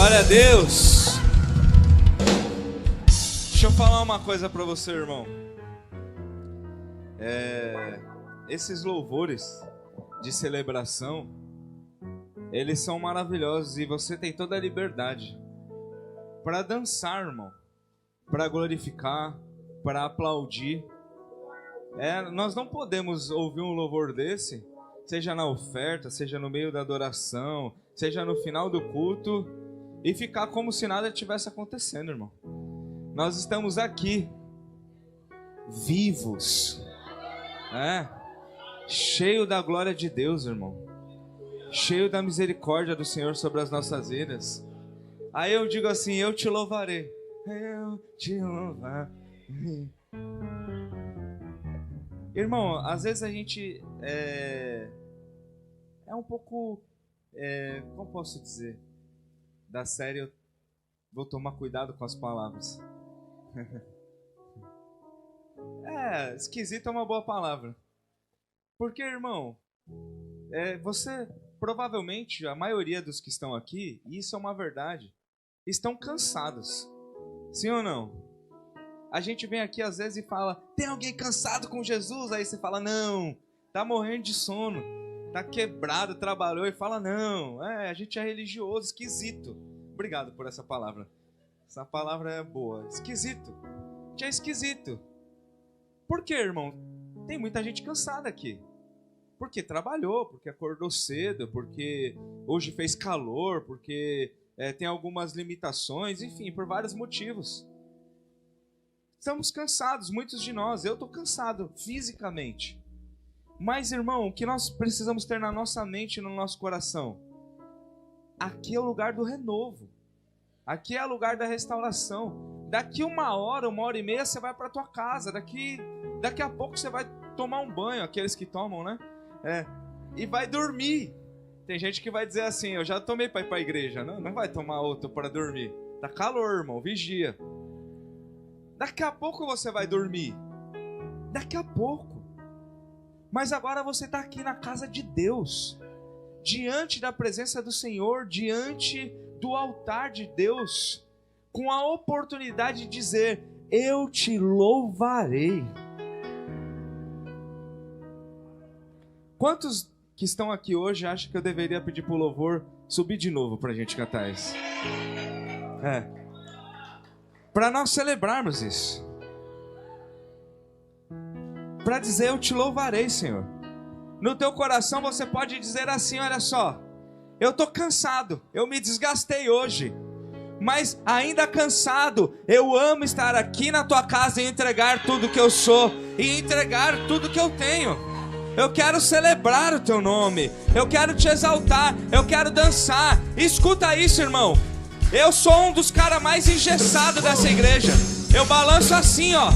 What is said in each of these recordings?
Glória a Deus. Deixa eu falar uma coisa para você, irmão. Esses louvores de celebração, eles são maravilhosos e você tem toda a liberdade para dançar, irmão, para glorificar, para aplaudir. Nós não podemos ouvir um louvor desse, seja na oferta, seja no meio da adoração, seja no final do culto, e ficar como se nada estivesse acontecendo, irmão. Nós estamos aqui, vivos, cheio da glória de Deus, irmão, cheio da misericórdia do Senhor sobre as nossas vidas. Aí eu digo assim: eu te louvarei, eu te louvarei. Irmão, às vezes a gente é um pouco, como posso dizer, da série, eu vou tomar cuidado com as palavras. Esquisito é uma boa palavra. Porque, irmão, você, provavelmente, a maioria dos que estão aqui, e isso é uma verdade, estão cansados. Sim ou não? A gente vem aqui às vezes e fala: tem alguém cansado com Jesus? Aí você fala: não, tá morrendo de sono, tá quebrado, trabalhou, e fala: não, a gente é religioso, esquisito. Obrigado por essa palavra. Essa palavra é boa. Esquisito. A gente é esquisito. Por quê, irmão? Tem muita gente cansada aqui. Porque trabalhou, porque acordou cedo, porque hoje fez calor, porque tem algumas limitações, enfim, por vários motivos. Estamos cansados, muitos de nós. Eu estou cansado fisicamente. Mas, irmão, o que nós precisamos ter na nossa mente e no nosso coração? Aqui é o lugar do renovo. Aqui é o lugar da restauração. Daqui 1 hora, 1h30, você vai para tua casa. Daqui a pouco você vai tomar um banho, aqueles que tomam, né? E vai dormir. Tem gente que vai dizer assim: eu já tomei para ir para a igreja. Não vai tomar outro para dormir. Tá calor, irmão, vigia. Daqui a pouco você vai dormir. Daqui a pouco. Mas agora você está aqui na casa de Deus, diante da presença do Senhor, diante do altar de Deus, com a oportunidade de dizer: eu te louvarei. Quantos que estão aqui hoje acham que eu deveria pedir para o louvor subir de novo para a gente cantar isso? Para nós celebrarmos isso. Para dizer: eu te louvarei, Senhor. No teu coração você pode dizer assim: olha só, eu estou cansado, eu me desgastei hoje, mas ainda cansado, eu amo estar aqui na tua casa e entregar tudo que eu sou, e entregar tudo que eu tenho. Eu quero celebrar o teu nome, eu quero te exaltar, eu quero dançar. Escuta isso, irmão. Eu sou um dos caras mais engessados dessa igreja. Eu balanço assim, ó,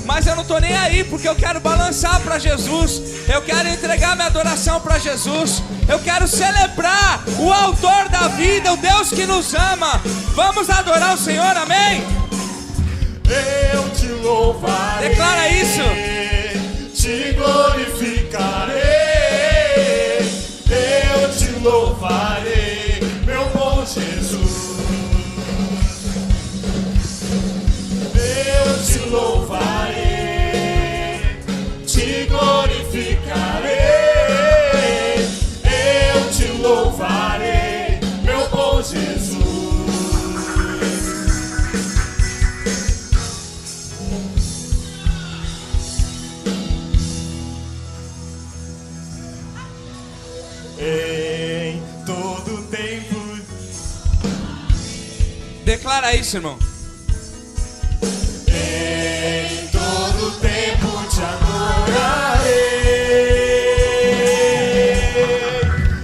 mas eu não tô nem aí, porque eu quero balançar para Jesus. Eu quero entregar minha adoração para Jesus. Eu quero celebrar o autor da vida, o Deus que nos ama. Vamos adorar o Senhor, amém? Eu te louvarei, declara isso. Te glorificarei. Eu te louvarei, meu bom Jesus. Eu te louvarei, te glorificarei. Eu te louvarei, meu bom Jesus. Em todo tempo. Declara isso, irmão. Em todo tempo te adorarei.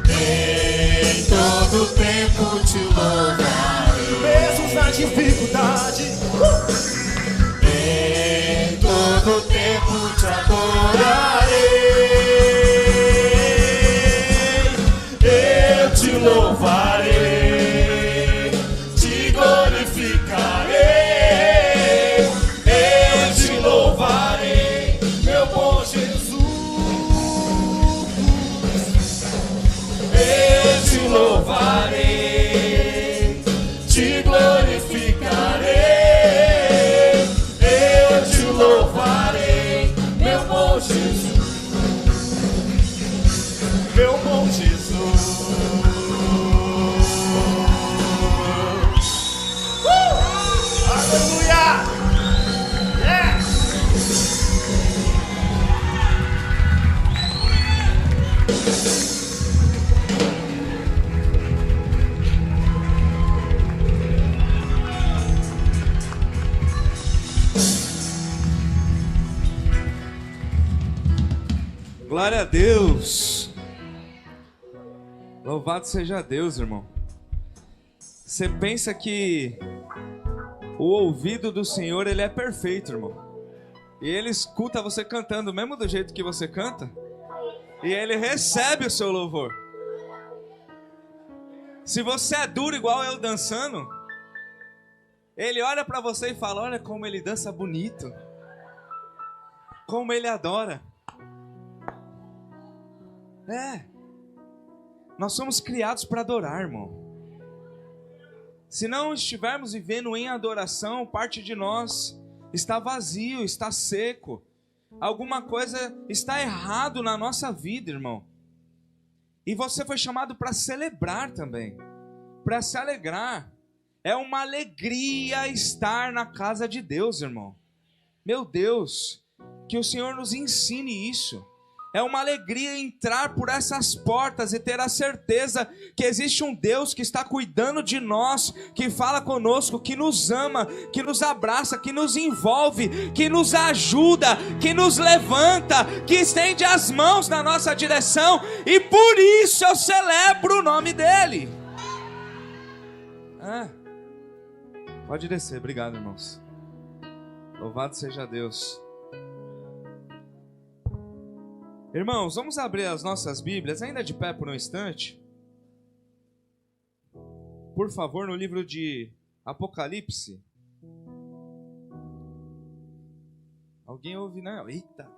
Em todo tempo te louvarei. Mesmo na dificuldade. Em todo tempo te adorarei. Eu te louvarei, te glorificarei. Eu te louvarei, meu bom Jesus. Eu te louvarei, te Glória a Deus. Louvado seja Deus, irmão. Você pensa que o ouvido do Senhor, ele é perfeito, irmão. E ele escuta você cantando mesmo do jeito que você canta. E ele recebe o seu louvor. Se você é duro igual eu dançando, ele olha pra você e fala: olha como ele dança bonito. Como ele adora. Nós somos criados para adorar, irmão. Se não estivermos vivendo em adoração, parte de nós está vazio, está seco. Alguma coisa está errado na nossa vida, irmão. E você foi chamado para celebrar também, para se alegrar. É uma alegria estar na casa de Deus, irmão. Meu Deus, que o Senhor nos ensine isso. É uma alegria entrar por essas portas e ter a certeza que existe um Deus que está cuidando de nós, que fala conosco, que nos ama, que nos abraça, que nos envolve, que nos ajuda, que nos levanta, que estende as mãos na nossa direção, e por isso eu celebro o nome dEle. Pode descer, obrigado, irmãos. Louvado seja Deus. Irmãos, vamos abrir as nossas Bíblias, ainda de pé por um instante. Por favor, no livro de Apocalipse. Alguém ouve, né? Eita!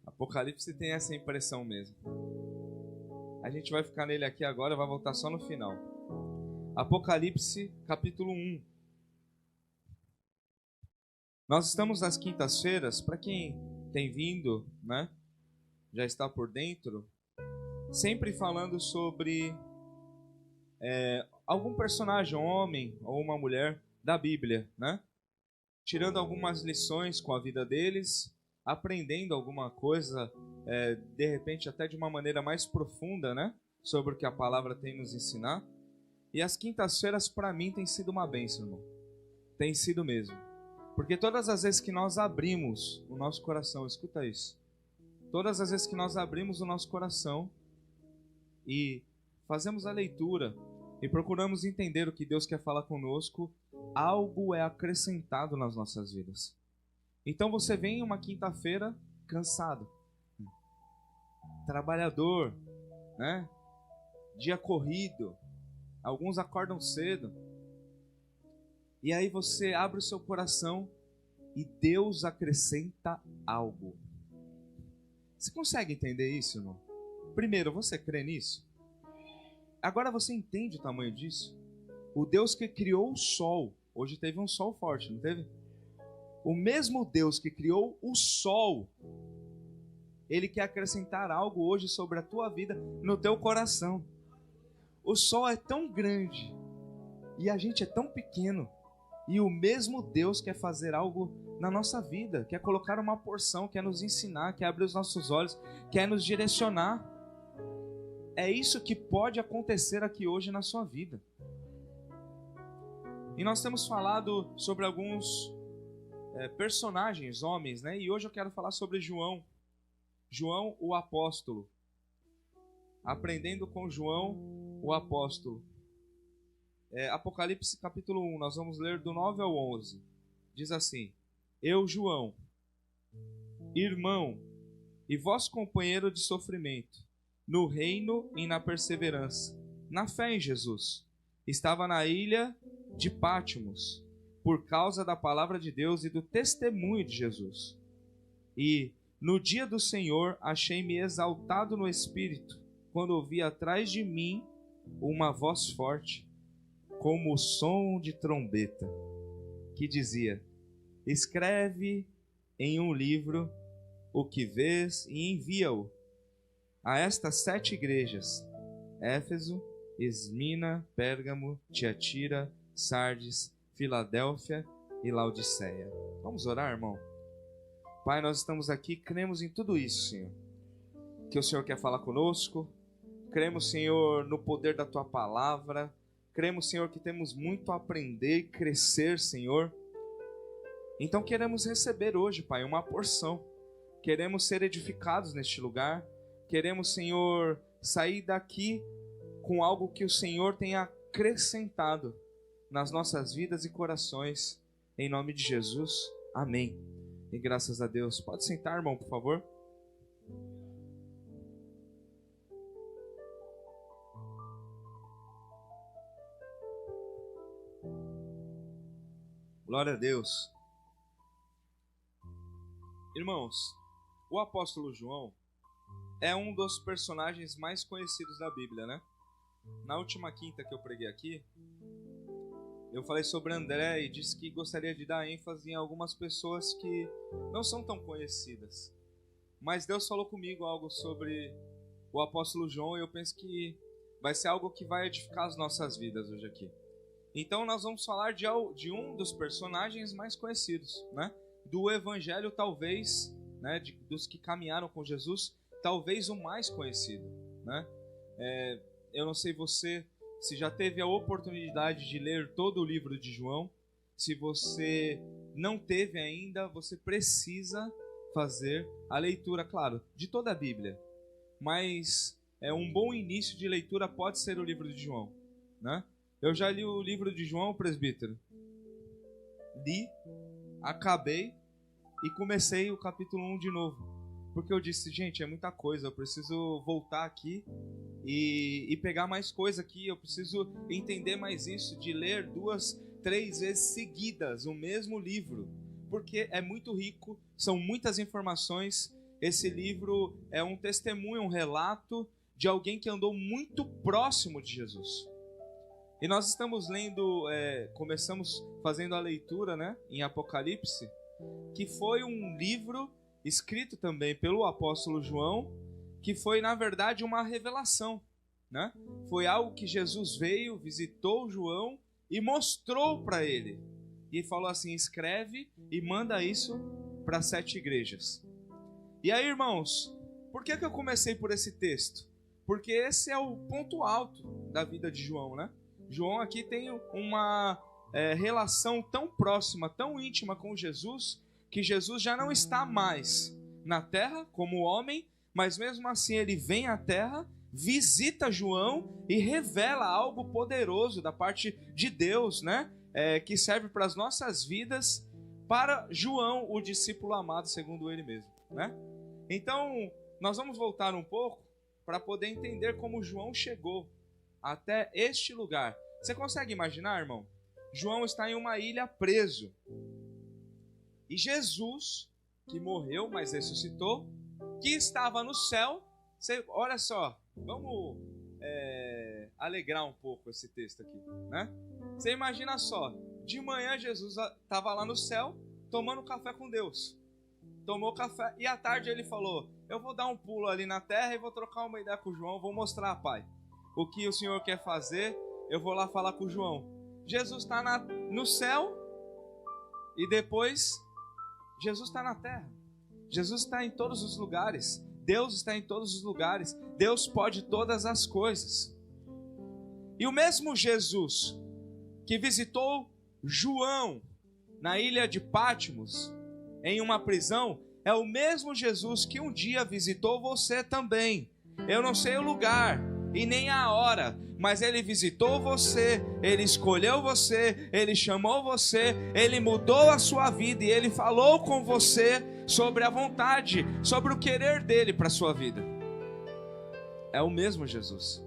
Apocalipse tem essa impressão mesmo. A gente vai ficar nele aqui agora, vai voltar só no final. Apocalipse, capítulo 1. Nós estamos nas quintas-feiras, para quem tem vindo, né, já está por dentro, sempre falando sobre algum personagem, um homem ou uma mulher da Bíblia, né? Tirando algumas lições com a vida deles, aprendendo alguma coisa, de repente até de uma maneira mais profunda, né, sobre o que a palavra tem nos ensinar. E as quintas-feiras para mim tem sido uma bênção, irmão. Tem sido mesmo. Porque todas as vezes que nós abrimos o nosso coração, escuta isso. Todas as vezes que nós abrimos o nosso coração e fazemos a leitura e procuramos entender o que Deus quer falar conosco, algo é acrescentado nas nossas vidas. Então você vem uma quinta-feira cansado, trabalhador, né? Dia corrido, alguns acordam cedo. E aí você abre o seu coração e Deus acrescenta algo. Você consegue entender isso, irmão? Primeiro, você crê nisso? Agora você entende o tamanho disso? O Deus que criou o sol, hoje teve um sol forte, não teve? O mesmo Deus que criou o sol, Ele quer acrescentar algo hoje sobre a tua vida, no teu coração. O sol é tão grande e a gente é tão pequeno. E o mesmo Deus quer fazer algo na nossa vida, quer colocar uma porção, quer nos ensinar, quer abrir os nossos olhos, quer nos direcionar. É isso que pode acontecer aqui hoje na sua vida. E nós temos falado sobre alguns personagens, homens, né? E hoje eu quero falar sobre João. João, o apóstolo. Aprendendo com João, o apóstolo. Apocalipse capítulo 1, nós vamos ler do 9 ao 11. Diz assim: Eu, João, irmão e vós companheiro de sofrimento, no reino e na perseverança, na fé em Jesus, estava na ilha de Pátimos, por causa da palavra de Deus e do testemunho de Jesus. E no dia do Senhor achei-me exaltado no Espírito, quando ouvi atrás de mim uma voz forte, como o som de trombeta, que dizia: escreve em um livro o que vês e envia-o a estas 7 igrejas: Éfeso, Esmina, Pérgamo, Tiatira, Sardes, Filadélfia e Laodiceia. Vamos orar, irmão? Pai, nós estamos aqui, cremos em tudo isso, Senhor, que o Senhor quer falar conosco. Cremos, Senhor, no poder da Tua palavra. Cremos, Senhor, que temos muito a aprender e crescer, Senhor. Então queremos receber hoje, Pai, uma porção. queremos ser edificados neste lugar, queremos, Senhor, sair daqui com algo que o Senhor tenha acrescentado nas nossas vidas e corações, em nome de Jesus, amém. E graças a Deus. Pode sentar, irmão, por favor. Glória a Deus. Irmãos, o apóstolo João é um dos personagens mais conhecidos da Bíblia, né? Na última quinta que eu preguei aqui, eu falei sobre André e disse que gostaria de dar ênfase em algumas pessoas que não são tão conhecidas. Mas Deus falou comigo algo sobre o apóstolo João e eu penso que vai ser algo que vai edificar as nossas vidas hoje aqui. Então nós vamos falar de um dos personagens mais conhecidos, né? Do Evangelho, talvez, né? Dos que caminharam com Jesus, talvez o mais conhecido, né? Eu não sei você se já teve a oportunidade de ler todo o livro de João. Se você não teve ainda, você precisa fazer a leitura, claro, de toda a Bíblia. Mas um bom início de leitura pode ser o livro de João, né? Eu já li o livro de João, presbítero. Li, acabei e comecei o capítulo 1 de novo. Porque eu disse, gente, é muita coisa, eu preciso voltar aqui e pegar mais coisa aqui. Eu preciso entender mais isso, de ler 2, 3 vezes seguidas o mesmo livro. Porque é muito rico, são muitas informações. Esse livro é um testemunho, um relato de alguém que andou muito próximo de Jesus. E nós estamos lendo, começamos fazendo a leitura, né, em Apocalipse, que foi um livro escrito também pelo apóstolo João, que foi, na verdade, uma revelação, né? Foi algo que Jesus veio, visitou João e mostrou para ele. E falou assim, escreve e manda isso para 7 igrejas. E aí, irmãos, por que eu comecei por esse texto? Porque esse é o ponto alto da vida de João, né? João aqui tem uma relação tão próxima, tão íntima com Jesus, que Jesus já não está mais na terra como homem, mas mesmo assim ele vem à terra, visita João e revela algo poderoso da parte de Deus, né? Que serve para as nossas vidas, para João, o discípulo amado, segundo ele mesmo, né? Então, nós vamos voltar um pouco para poder entender como João chegou até este lugar. Você consegue imaginar, irmão? João está em uma ilha preso. E Jesus, que morreu, mas ressuscitou, que estava no céu. Olha só, vamos alegrar um pouco esse texto aqui, né? Você imagina só, de manhã Jesus estava lá no céu, tomando café com Deus. Tomou café e à tarde ele falou, eu vou dar um pulo ali na terra e vou trocar uma ideia com o João, vou mostrar, pai, o que o Senhor quer fazer, eu vou lá falar com o João. Jesus está no céu e depois Jesus está na terra. Jesus está em todos os lugares. Deus está em todos os lugares. Deus pode todas as coisas. E o mesmo Jesus que visitou João na ilha de Patmos, em uma prisão, é o mesmo Jesus que um dia visitou você também. Eu não sei o lugar e nem a hora, mas ele visitou você, ele escolheu você, ele chamou você, ele mudou a sua vida e ele falou com você sobre a vontade, sobre o querer dele para a sua vida. É o mesmo Jesus.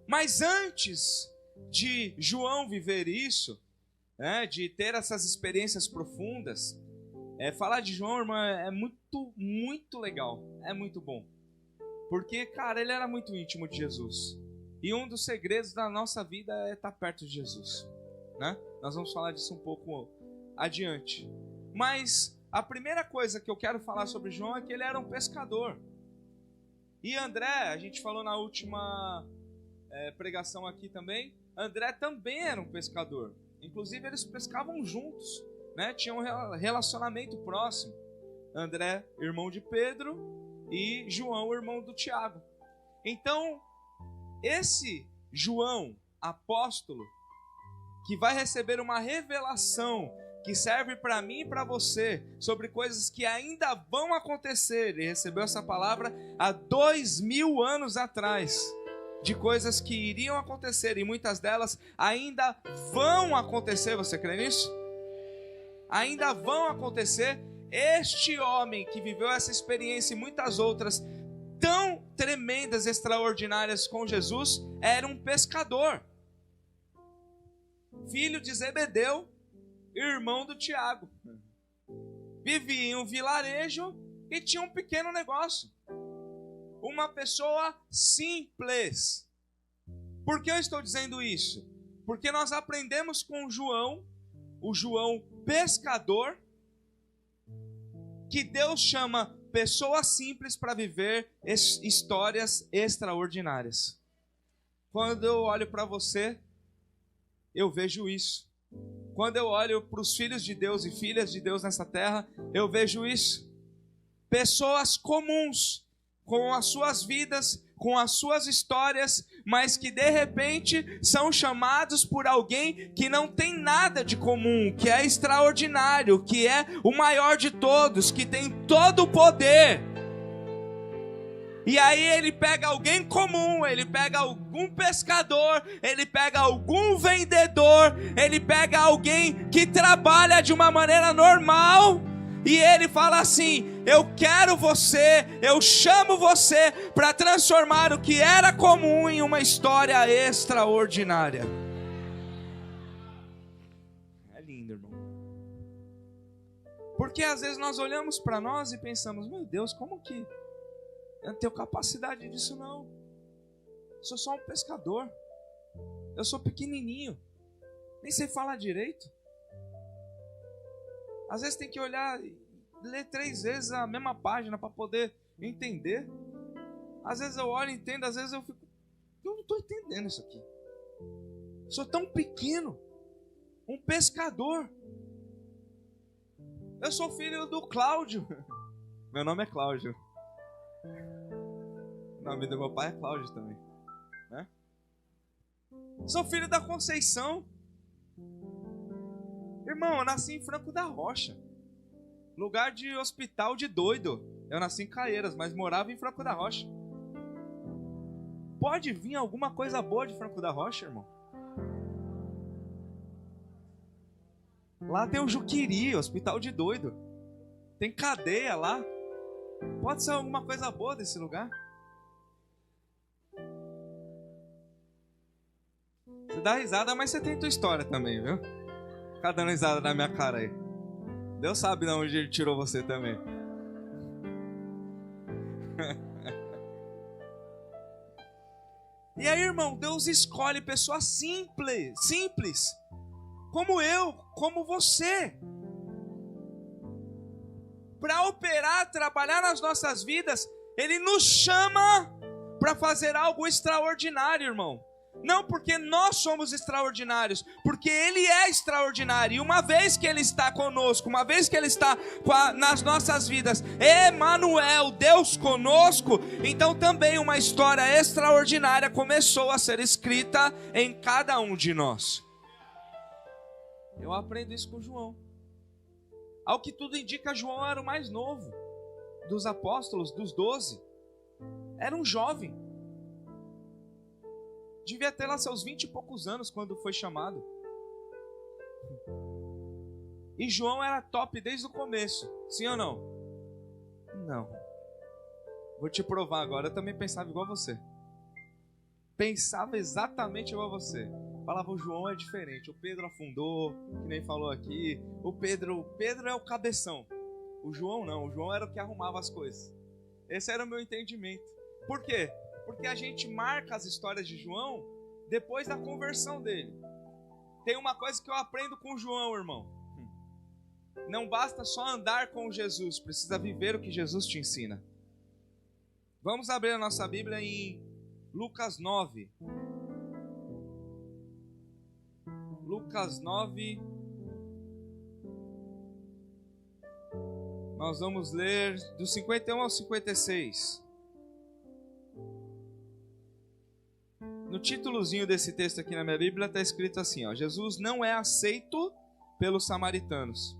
Mas antes de João viver isso, né, de ter essas experiências profundas, falar de João, irmã, é muito, muito legal, é muito bom. Porque, cara, ele era muito íntimo de Jesus. E um dos segredos da nossa vida é estar perto de Jesus, né? Nós vamos falar disso um pouco adiante. Mas a primeira coisa que eu quero falar sobre João é que ele era um pescador. E André, a gente falou na última pregação aqui também, André também era um pescador. Inclusive eles pescavam juntos, né? Tinham um relacionamento próximo. André, irmão de Pedro, e João, irmão do Tiago. Então, esse João, apóstolo, que vai receber uma revelação que serve para mim e para você, sobre coisas que ainda vão acontecer. Ele recebeu essa palavra há 2000 anos atrás, de coisas que iriam acontecer, e muitas delas ainda vão acontecer. Você crê nisso? Ainda vão acontecer. Este homem que viveu essa experiência e muitas outras tão tremendas, extraordinárias com Jesus, era um pescador, filho de Zebedeu, irmão do Tiago. Vivia em um vilarejo e tinha um pequeno negócio. Uma pessoa simples. Por que eu estou dizendo isso? Porque nós aprendemos com João, o João pescador, que Deus chama pessoas simples para viver histórias extraordinárias. Quando eu olho para você, eu vejo isso. Quando eu olho para os filhos de Deus e filhas de Deus nessa terra, eu vejo isso. Pessoas comuns, com as suas vidas, com as suas histórias, mas que de repente são chamados por alguém que não tem nada de comum, que é extraordinário, que é o maior de todos, que tem todo o poder. E aí ele pega alguém comum, ele pega algum pescador, ele pega algum vendedor, ele pega alguém que trabalha de uma maneira normal, e ele fala assim: eu quero você, eu chamo você para transformar o que era comum em uma história extraordinária. É lindo, irmão. Porque às vezes nós olhamos para nós e pensamos: meu Deus, como que eu não tenho capacidade disso? Não. Eu sou só um pescador. Eu sou pequenininho. Nem sei falar direito. Às vezes tem que olhar e ler 3 vezes a mesma página para poder entender. Às vezes eu olho e entendo, às vezes eu fico: eu não estou entendendo isso aqui. Eu sou tão pequeno. Um pescador. Eu sou filho do Cláudio. Meu nome é Cláudio. O nome do meu pai é Cláudio também, né? Sou filho da Conceição. Irmão, eu nasci em Franco da Rocha, lugar de hospital de doido. Eu nasci em Caieiras, mas morava em Franco da Rocha. Pode vir alguma coisa boa de Franco da Rocha, irmão? Lá tem o Juquiri, hospital de doido. Tem cadeia lá. Pode ser alguma coisa boa desse lugar? Você dá risada, mas você tem tua história também, viu? Fica dando risada na minha cara aí. Deus sabe de onde ele tirou você também. E aí, irmão, Deus escolhe pessoas simples, como eu, como você, para operar, trabalhar nas nossas vidas. Ele nos chama para fazer algo extraordinário, irmão. Não porque nós somos extraordinários, porque Ele é extraordinário. E uma vez que Ele está conosco, uma vez que Ele está nas nossas vidas, Emanuel, Deus conosco, então também uma história extraordinária começou a ser escrita em cada um de nós. Eu aprendo isso com João. Ao que tudo indica, João era o mais novo dos apóstolos, dos 12. Era um jovem. Devia ter lá seus 20 e poucos anos quando foi chamado. E João era top desde o começo. Sim ou não? Não. Vou te provar agora. Eu também pensava igual você. Pensava exatamente igual você. Falava: o João é diferente. O Pedro afundou, que nem falou aqui. O Pedro é o cabeção. O João não. O João era o que arrumava as coisas. Esse era o meu entendimento. Por quê? Porque a gente marca as histórias de João depois da conversão dele. Tem uma coisa que eu aprendo com João, irmão. Não basta só andar com Jesus, precisa viver o que Jesus te ensina. Vamos abrir a nossa Bíblia em Lucas 9. Lucas 9. Nós vamos ler do 51 ao 56. No títulozinho desse texto aqui na minha Bíblia está escrito assim, ó: Jesus não é aceito pelos samaritanos.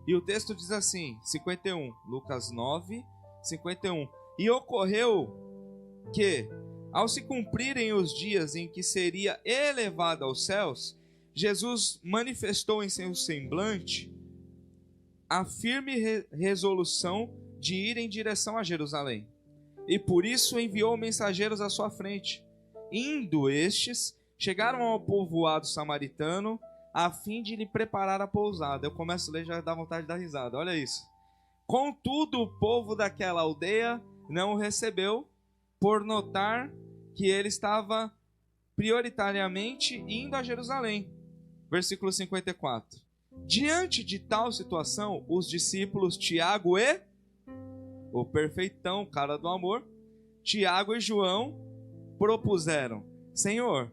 E o texto diz assim, 51, Lucas 9, 51. E ocorreu que, ao se cumprirem os dias em que seria elevado aos céus, Jesus manifestou em seu semblante a firme resolução de ir em direção a Jerusalém. E por isso enviou mensageiros à sua frente. Indo estes, chegaram ao povoado samaritano, a fim de lhe preparar a pousada. Eu começo a ler e já dá vontade de dar risada, olha isso. Contudo, o povo daquela aldeia não o recebeu, por notar que ele estava prioritariamente indo a Jerusalém. Versículo 54. Diante de tal situação, os discípulos Tiago e o perfeitão, cara do amor, Tiago e João propuseram: Senhor,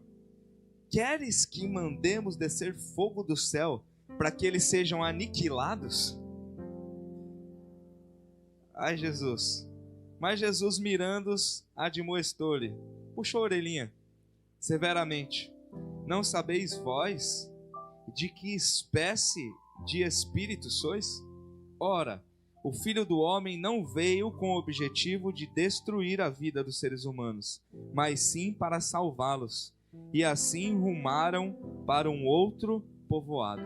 queres que mandemos descer fogo do céu para que eles sejam aniquilados? Ai, Jesus. Mas Jesus, mirando-os, admoestou-lhe, puxou a orelhinha severamente: não sabeis vós de que espécie de espírito sois? Ora, o Filho do Homem não veio com o objetivo de destruir a vida dos seres humanos, mas sim para salvá-los. E assim rumaram para um outro povoado.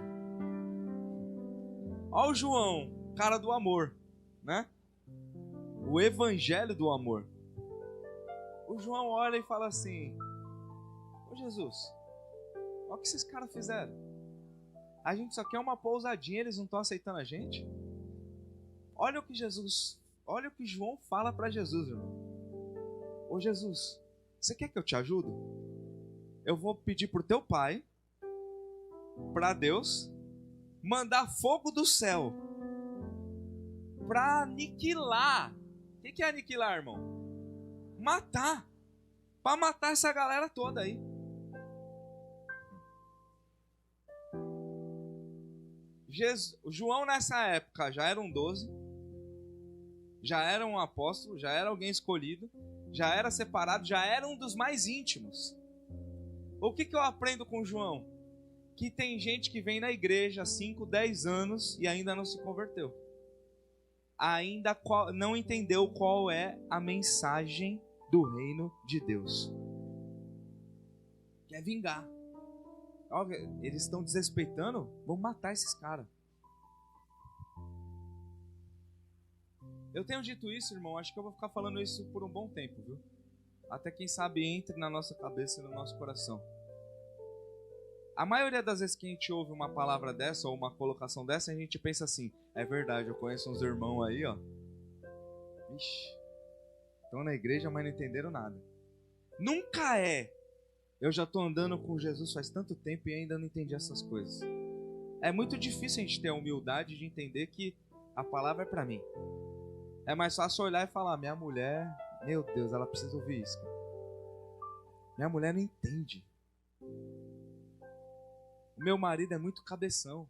Olha o João, cara do amor, né? O evangelho do amor. O João olha e fala assim: ô Jesus, olha o que esses caras fizeram. A gente só quer uma pousadinha, eles não estão aceitando a gente. Olha o que João fala para Jesus, irmão. Ô Jesus, você quer que eu te ajude? Eu vou pedir pro teu pai, para Deus, mandar fogo do céu para aniquilar. O que é aniquilar, irmão? Matar. Para matar essa galera toda aí. João nessa época já era um 12, já era um apóstolo, já era alguém escolhido, já era separado, já era um dos mais íntimos. O que eu aprendo com João? Que tem gente que vem na igreja há 5, 10 anos e ainda não se converteu. Ainda não entendeu qual é a mensagem do reino de Deus. Quer vingar. Eles estão desrespeitando, vamos matar esses caras. Eu tenho dito isso, irmão, acho que eu vou ficar falando isso por um bom tempo, viu? Até quem sabe entre na nossa cabeça e no nosso coração. A maioria das vezes que a gente ouve uma palavra dessa ou uma colocação dessa, a gente pensa assim: é verdade, eu conheço uns irmãos aí, ó. Ixi, estão na igreja, mas não entenderam nada. Nunca é: eu já estou andando com Jesus faz tanto tempo e ainda não entendi essas coisas. É muito difícil a gente ter a humildade de entender que a palavra é para mim. É mais fácil olhar e falar: minha mulher, meu Deus, ela precisa ouvir isso. Minha mulher não entende. O meu marido é muito cabeção.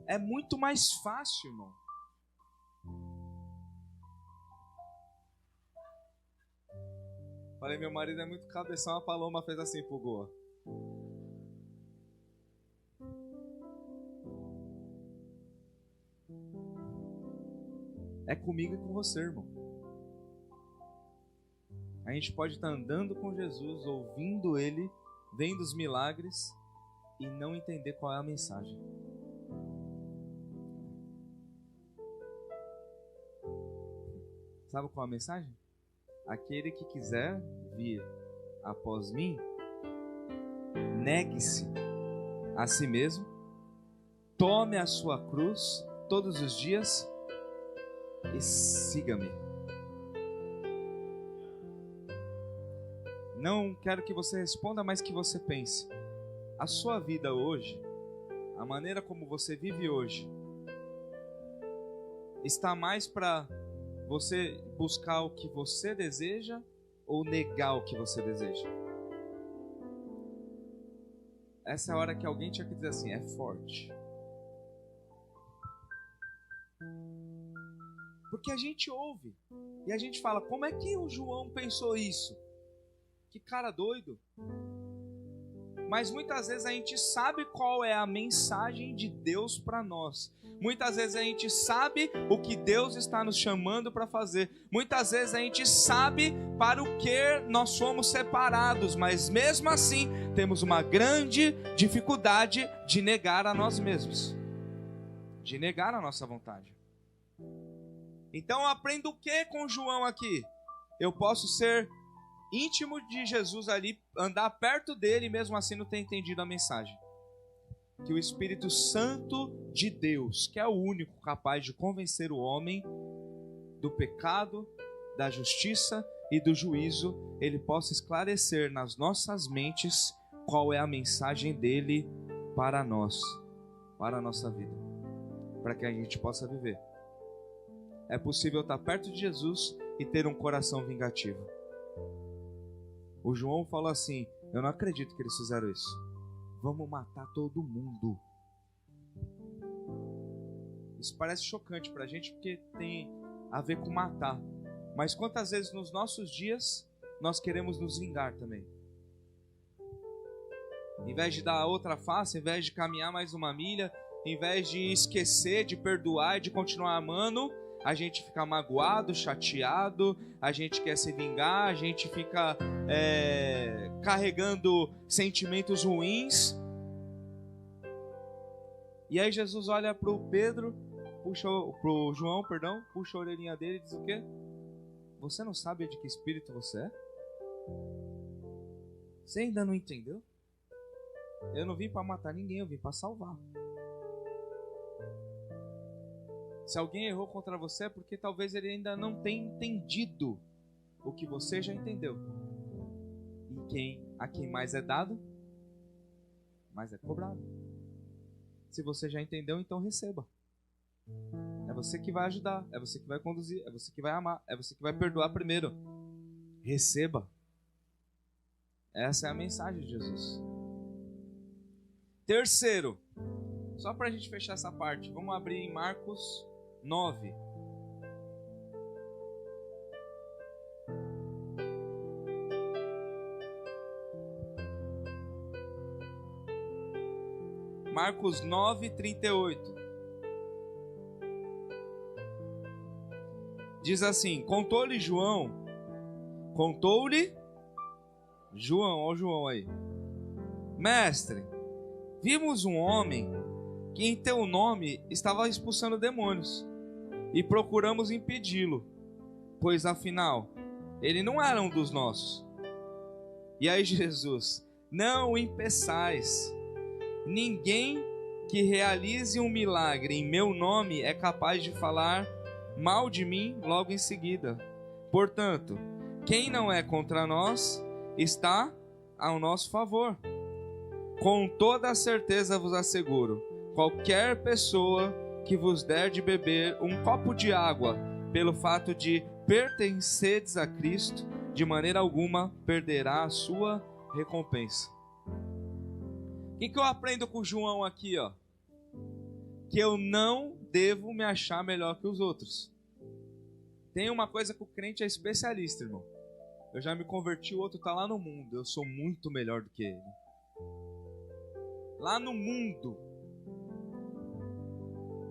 É muito mais fácil, irmão. Falei, meu marido é muito cabeção. A Paloma fez assim pro Goa. É comigo e com você, irmão. A gente pode estar andando com Jesus, ouvindo Ele, vendo os milagres e não entender qual é a mensagem. Sabe qual é a mensagem? Aquele que quiser vir após mim, negue-se a si mesmo, tome a sua cruz todos os dias e siga-me. Não quero que você responda, mas que você pense. A sua vida hoje, a maneira como você vive hoje, está mais para você buscar o que você deseja ou negar o que você deseja? Essa é a hora que alguém tinha que dizer assim: é forte. Porque a gente ouve e a gente fala: como é que o João pensou isso? Que cara doido. Mas muitas vezes a gente sabe qual é a mensagem de Deus para nós. Muitas vezes a gente sabe o que Deus está nos chamando para fazer. Muitas vezes a gente sabe para o que nós somos separados, mas mesmo assim temos uma grande dificuldade de negar a nós mesmos, de negar a nossa vontade. Então eu aprendo o que com João aqui? Eu posso ser íntimo de Jesus ali, andar perto dele e mesmo assim não ter entendido a mensagem. Que o Espírito Santo de Deus, que é o único capaz de convencer o homem do pecado, da justiça e do juízo, ele possa esclarecer nas nossas mentes qual é a mensagem dele para nós, para a nossa vida, para que a gente possa viver. É possível estar perto de Jesus e ter um coração vingativo. O João falou assim: eu não acredito que eles fizeram isso. Vamos matar todo mundo. Isso parece chocante pra gente porque tem a ver com matar. Mas quantas vezes nos nossos dias nós queremos nos vingar também? Em vez de dar a outra face, em vez de caminhar mais uma milha, em vez de esquecer, de perdoar e de continuar amando, a gente fica magoado, chateado, a gente quer se vingar, a gente fica carregando sentimentos ruins. E aí Jesus olha para o João, puxa a orelhinha dele e diz o quê? Você não sabe de que espírito você é? Você ainda não entendeu? Eu não vim para matar ninguém, eu vim para salvar. Se alguém errou contra você é porque talvez ele ainda não tenha entendido o que você já entendeu. E a quem mais é dado, mais é cobrado. Se você já entendeu, então receba. É você que vai ajudar, é você que vai conduzir, é você que vai amar, é você que vai perdoar primeiro. Receba. Essa é a mensagem de Jesus. Terceiro, só para a gente fechar essa parte, vamos abrir em Marcos 9. Marcos 9, 38. Diz assim: Contou-lhe João, olha o João aí. Mestre, vimos um homem que em teu nome estava expulsando demônios e procuramos impedi-lo, pois afinal ele não era um dos nossos. E aí Jesus: não o impeçais. Ninguém que realize um milagre em meu nome é capaz de falar mal de mim logo em seguida. Portanto, quem não é contra nós está ao nosso favor. Com toda a certeza vos asseguro, qualquer pessoa que vos der de beber um copo de água, pelo fato de pertenceres a Cristo, de maneira alguma perderá a sua recompensa. O que eu aprendo com o João aqui, ó? Que eu não devo me achar melhor que os outros. Tem uma coisa que o crente é especialista, irmão. Eu já me converti, o outro está lá no mundo. Eu sou muito melhor do que ele. Lá no mundo.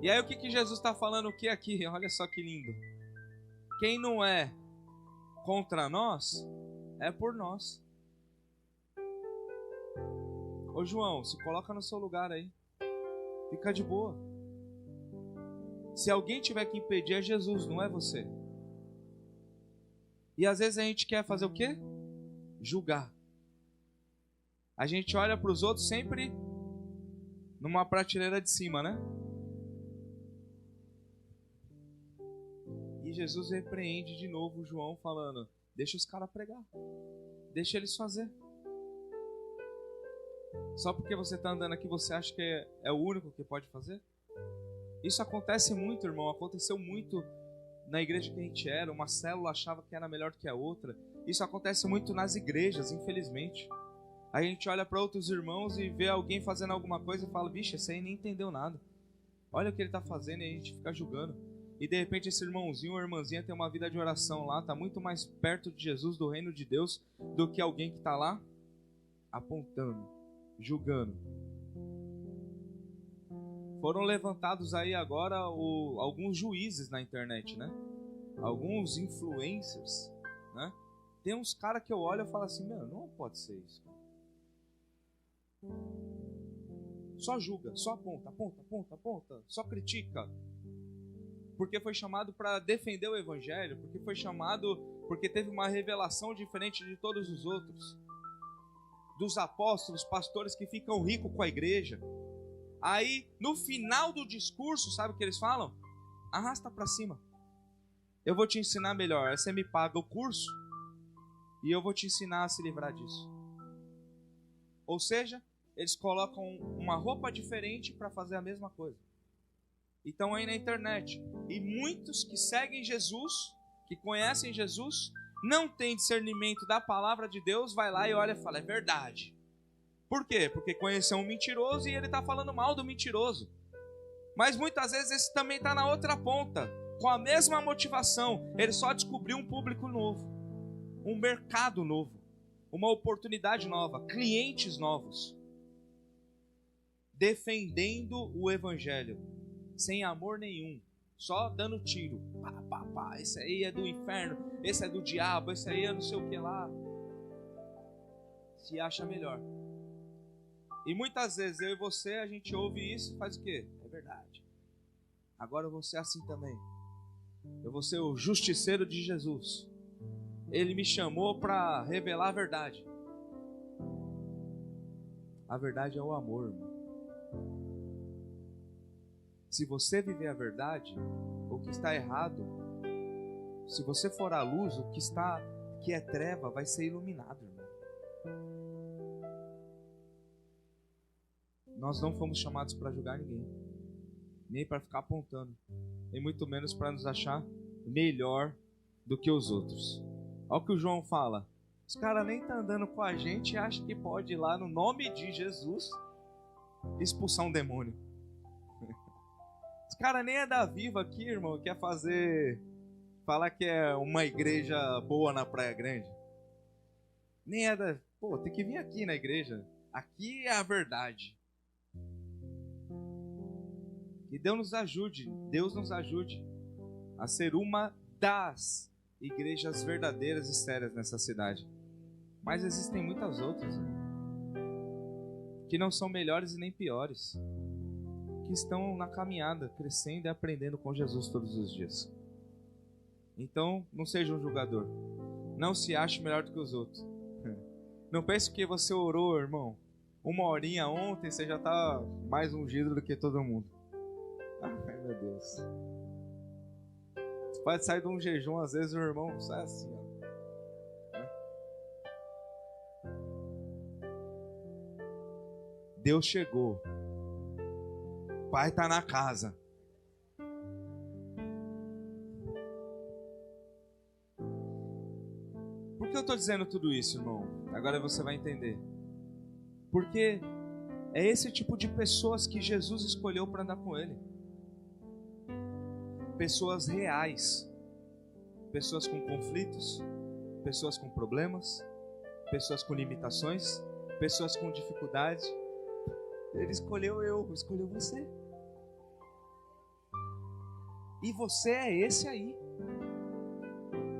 E aí o que Jesus está falando o que aqui? Olha só que lindo. Quem não é contra nós, é por nós. Ô João, se coloca no seu lugar aí. Fica de boa. Se alguém tiver que impedir, é Jesus, não é você. E às vezes a gente quer fazer o quê? Julgar. A gente olha para os outros sempre numa prateleira de cima, né? E Jesus repreende de novo o João falando: deixa os caras pregar. Deixa eles fazer. Só porque você está andando aqui, você acha que é o único que pode fazer? Isso acontece muito, irmão. Aconteceu muito na igreja que a gente era. Uma célula achava que era melhor do que a outra. Isso acontece muito nas igrejas, infelizmente. A gente olha para outros irmãos e vê alguém fazendo alguma coisa e fala: vixe, esse aí nem entendeu nada. Olha o que ele está fazendo, e a gente fica julgando. E de repente esse irmãozinho ou irmãzinha tem uma vida de oração lá, está muito mais perto de Jesus, do reino de Deus, do que alguém que está lá apontando, julgando. Foram levantados aí agora alguns juízes na internet, né? Alguns influencers, né? Tem uns caras que eu olho e falo assim, meu, não pode ser isso. Só julga, só aponta, só critica. Porque foi chamado para defender o evangelho, porque teve uma revelação diferente de todos os outros. Dos apóstolos, pastores que ficam ricos com a igreja. Aí, no final do discurso, sabe o que eles falam? Arrasta para cima. Eu vou te ensinar melhor. Aí você me paga o curso e eu vou te ensinar a se livrar disso. Ou seja, eles colocam uma roupa diferente para fazer a mesma coisa. E estão aí na internet. E muitos que seguem Jesus, que conhecem Jesus, não têm discernimento da palavra de Deus, vai lá e olha e fala, é verdade. Por quê? Porque conheceu um mentiroso e ele está falando mal do mentiroso. Mas muitas vezes esse também está na outra ponta, com a mesma motivação. Ele só descobriu um público novo, um mercado novo, uma oportunidade nova, clientes novos. Defendendo o evangelho, sem amor nenhum, só dando tiro. Pá, esse aí é do inferno, esse é do diabo, esse aí é não sei o que lá. Se acha melhor. E muitas vezes eu e você, a gente ouve isso e faz o quê? É verdade. Agora eu vou ser assim também. Eu vou ser o justiceiro de Jesus. Ele me chamou para revelar a verdade. A verdade é o amor, irmão. Se você viver a verdade, o que está errado, se você for à luz, o que é treva vai ser iluminado, irmão. Nós não fomos chamados para julgar ninguém, nem para ficar apontando, nem muito menos para nos achar melhor do que os outros. Olha o que o João fala. Os caras nem estão andando com a gente e acham que pode ir lá no nome de Jesus expulsar um demônio. Os caras nem é da Viva aqui, irmão, quer falar que é uma igreja boa na Praia Grande. Nem é da... Pô, tem que vir aqui na igreja. Aqui é a verdade. Que Deus nos ajude a ser uma das igrejas verdadeiras e sérias nessa cidade. Mas existem muitas outras, que não são melhores e nem piores, que estão na caminhada, crescendo e aprendendo com Jesus todos os dias. Então, não seja um julgador. Não se ache melhor do que os outros. Não pense que você orou, irmão, 1 horinha ontem, você já está mais ungido do que todo mundo. Ai, meu Deus. Você pode sair de um jejum, às vezes o irmão sai assim, ó. Deus chegou. O Pai está na casa. Por que eu estou dizendo tudo isso, irmão? Agora você vai entender. Porque é esse tipo de pessoas que Jesus escolheu para andar com Ele. Pessoas reais. Pessoas com conflitos. Pessoas com problemas. Pessoas com limitações. Pessoas com dificuldade. Ele escolheu escolheu você. E você é esse aí.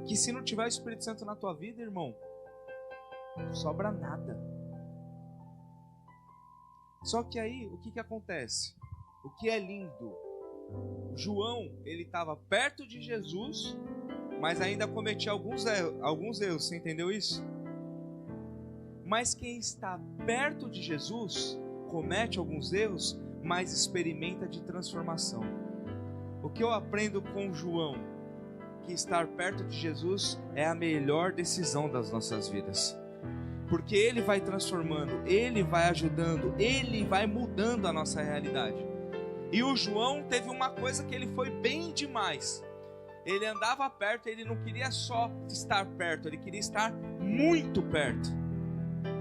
Que se não tiver o Espírito Santo na tua vida, irmão, não sobra nada. Só que aí, o que acontece? O que é lindo? João, ele estava perto de Jesus, mas ainda cometia alguns erros, você entendeu isso? Mas quem está perto de Jesus comete alguns erros, mas experimenta de transformação. O que eu aprendo com João, que estar perto de Jesus é a melhor decisão das nossas vidas. Porque Ele vai transformando, Ele vai ajudando, Ele vai mudando a nossa realidade. E o João teve uma coisa que ele foi bem demais. Ele andava perto, ele não queria só estar perto, ele queria estar muito perto.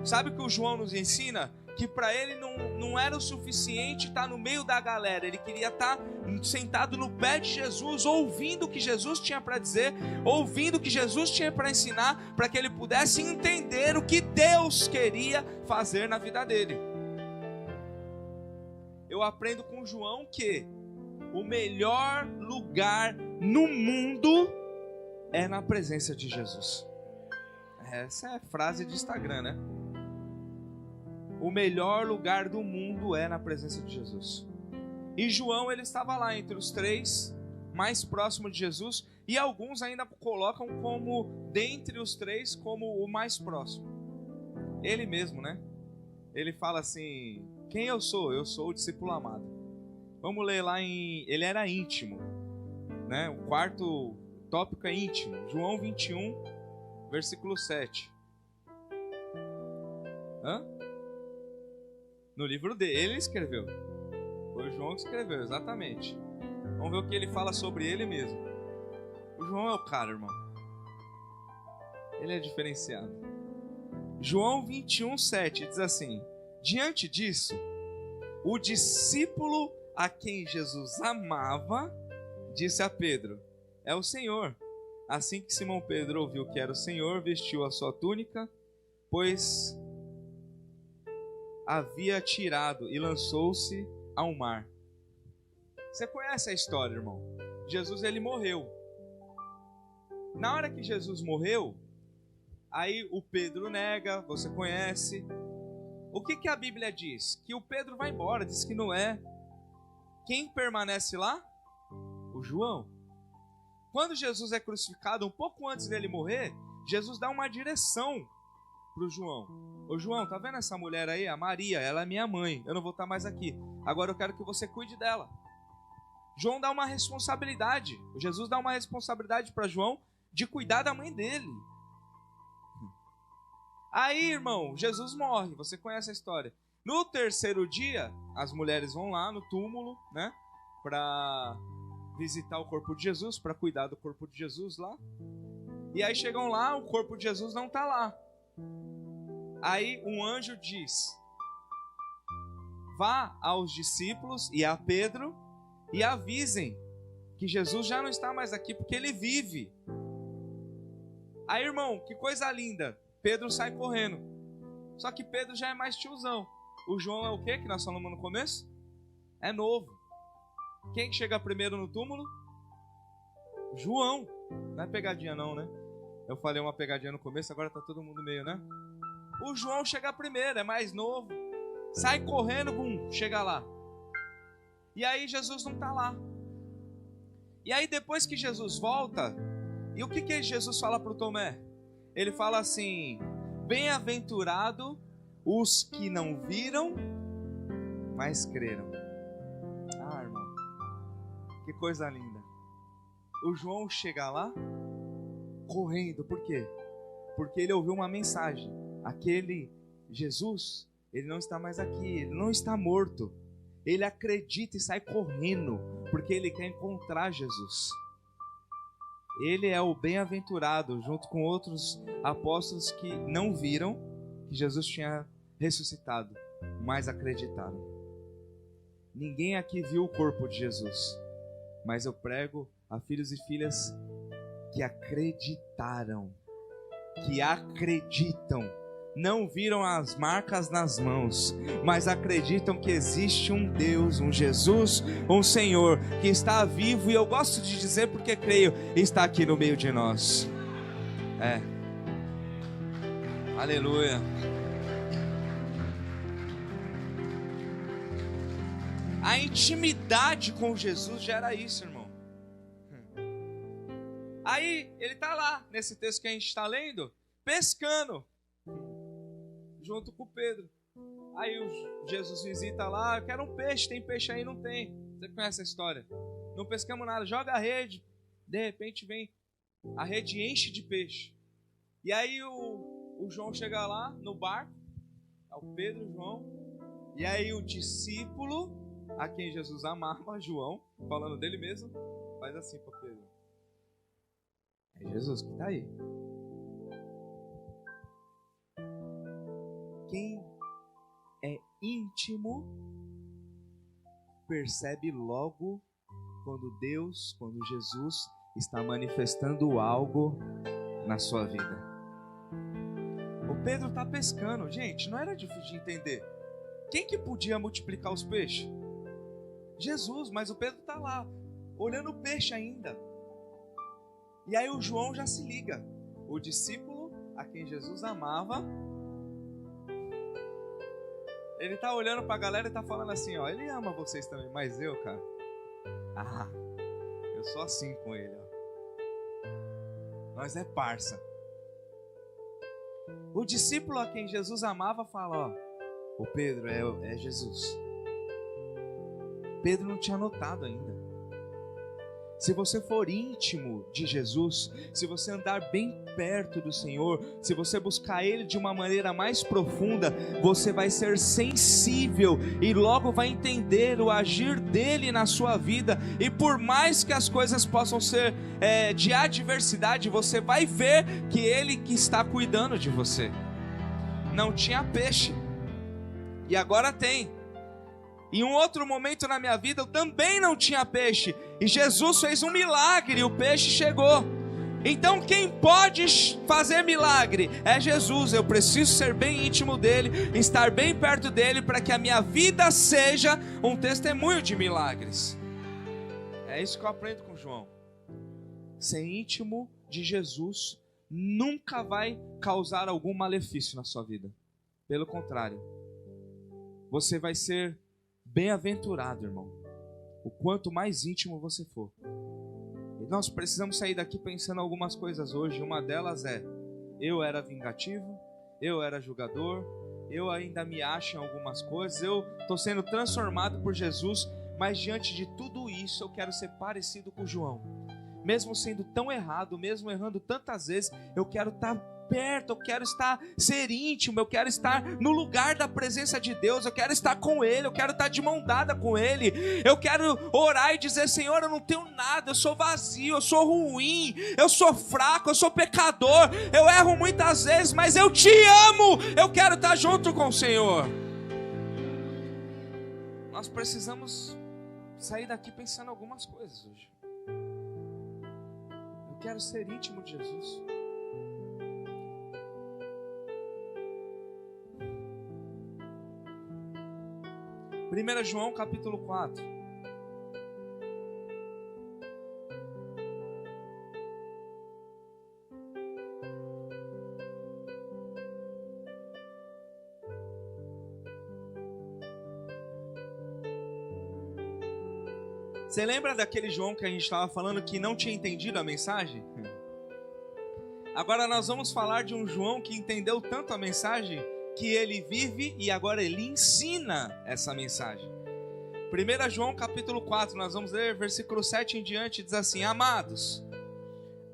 Sabe o que o João nos ensina? Que para ele não era o suficiente estar no meio da galera. Ele queria estar sentado no pé de Jesus, ouvindo o que Jesus tinha para dizer, ouvindo o que Jesus tinha para ensinar, para que ele pudesse entender o que Deus queria fazer na vida dele. eu aprendo com João que o melhor lugar no mundo é na presença de Jesus. Essa é frase de Instagram, né? O melhor lugar do mundo é na presença de Jesus. E João, ele estava lá entre os 3 mais próximos de Jesus, e alguns ainda colocam como, dentre os 3, como o mais próximo. Ele mesmo, né? Ele fala assim: quem eu sou? Eu sou o discípulo amado. Vamos ler lá em... Ele era íntimo, né? O quarto tópico é íntimo. João 21, versículo 7. Hã? No livro dele, ele escreveu. Foi o João que escreveu, exatamente. Vamos ver o que ele fala sobre ele mesmo. O João é o cara, irmão. Ele é diferenciado. João 21, 7 diz assim: diante disso, o discípulo a quem Jesus amava disse a Pedro: é o Senhor. Assim que Simão Pedro ouviu que era o Senhor, vestiu a sua túnica, pois havia tirado, e lançou-se ao mar. Você conhece a história, irmão? Jesus, ele morreu. Na hora que Jesus morreu, aí o Pedro nega, você conhece. O que a Bíblia diz? Que o Pedro vai embora, diz que não é. Quem permanece lá? O João. Quando Jesus é crucificado, um pouco antes dele morrer, Jesus dá uma direção para o João. Ô João, tá vendo essa mulher aí? A Maria, ela é minha mãe. Eu não vou estar mais aqui. Agora eu quero que você cuide dela. João dá uma responsabilidade. Jesus dá uma responsabilidade para João de cuidar da mãe dele. Aí, irmão, Jesus morre. Você conhece a história. No terceiro dia, as mulheres vão lá no túmulo, né? Para visitar o corpo de Jesus, para cuidar do corpo de Jesus lá. E aí chegam lá, o corpo de Jesus não está lá. Aí um anjo diz: vá aos discípulos e a Pedro e avisem que Jesus já não está mais aqui porque ele vive. Aí, irmão, que coisa linda. Pedro sai correndo. Só que Pedro já é mais tiozão. O João é o quê que nós falamos no começo? É novo. Quem que chega primeiro no túmulo? João. Não é pegadinha não, né? Eu falei uma pegadinha no começo, agora tá todo mundo meio, né? O João chega primeiro, é mais novo. Sai correndo, bum, chega lá. E aí Jesus não tá lá. E aí depois que Jesus volta, e o que Jesus fala para o Tomé? Ele fala assim: bem-aventurado os que não viram, mas creram. Ah, irmão, que coisa linda. O João chega lá correndo, por quê? Porque ele ouviu uma mensagem. Aquele Jesus, ele não está mais aqui, ele não está morto. Ele acredita e sai correndo, porque ele quer encontrar Jesus. Ele é o bem-aventurado, junto com outros apóstolos que não viram que Jesus tinha ressuscitado, mas acreditaram. Ninguém aqui viu o corpo de Jesus, mas eu prego a filhos e filhas que acreditaram, que acreditam. Não viram as marcas nas mãos, mas acreditam que existe um Deus, um Jesus, um Senhor que está vivo, e eu gosto de dizer porque creio, está aqui no meio de nós. Aleluia. A intimidade com Jesus gera isso, irmão. Aí ele está lá, nesse texto que a gente está lendo, pescando junto com Pedro. Aí Jesus visita lá: eu quero um peixe, tem peixe aí? Não tem. Você conhece a história? Não pescamos nada, joga a rede. De repente vem, a rede enche de peixe. E aí o João chega lá no barco, é o Pedro, o João. E aí o discípulo a quem Jesus amava, João, falando dele mesmo, faz assim para Pedro: é Jesus que está aí. Quem é íntimo percebe logo quando Deus, quando Jesus está manifestando algo na sua vida. O Pedro está pescando. Gente, não era difícil de entender. Quem que podia multiplicar os peixes? Jesus, mas o Pedro está lá, olhando o peixe ainda. E aí o João já se liga. O discípulo a quem Jesus amava, ele está olhando para a galera e está falando assim, ó, ele ama vocês também, mas eu, cara, eu sou assim com ele, ó. Nós é parça. O discípulo a quem Jesus amava fala, ó, o Pedro é Jesus. Pedro não tinha notado ainda. Se você for íntimo de Jesus, se você andar bem perto do Senhor, se você buscar Ele de uma maneira mais profunda, você vai ser sensível e logo vai entender o agir dEle na sua vida. E por mais que as coisas possam ser de adversidade, você vai ver que Ele que está cuidando de você. Não tinha peixe, e agora tem. Em um outro momento na minha vida eu também não tinha peixe, e Jesus fez um milagre e o peixe chegou. Então quem pode fazer milagre é Jesus. Eu preciso ser bem íntimo dele, estar bem perto dele, para que a minha vida seja um testemunho de milagres. É isso que eu aprendo com João. Ser íntimo de Jesus nunca vai causar algum malefício na sua vida. Pelo contrário, você vai ser bem-aventurado, irmão, o quanto mais íntimo você for. E nós precisamos sair daqui pensando algumas coisas hoje. Uma delas é: eu era vingativo, eu era julgador, eu ainda me acho em algumas coisas, eu estou sendo transformado por Jesus, mas diante de tudo isso eu quero ser parecido com João. Mesmo sendo tão errado, mesmo errando tantas vezes, eu quero estar perto, eu quero ser íntimo, eu quero estar no lugar da presença de Deus, eu quero estar com Ele, eu quero estar de mão dada com Ele, eu quero orar e dizer: Senhor, eu não tenho nada, eu sou vazio, eu sou ruim, eu sou fraco, eu sou pecador, eu erro muitas vezes, mas eu te amo, eu quero estar junto com o Senhor. Nós precisamos sair daqui pensando algumas coisas hoje. Eu quero ser íntimo de Jesus. Primeira João capítulo 4. Você lembra daquele João que a gente estava falando que não tinha entendido a mensagem? Agora nós vamos falar de um João que entendeu tanto a mensagem que ele vive e agora ele ensina essa mensagem. 1 João capítulo 4, nós vamos ler versículo 7 em diante, diz assim: Amados,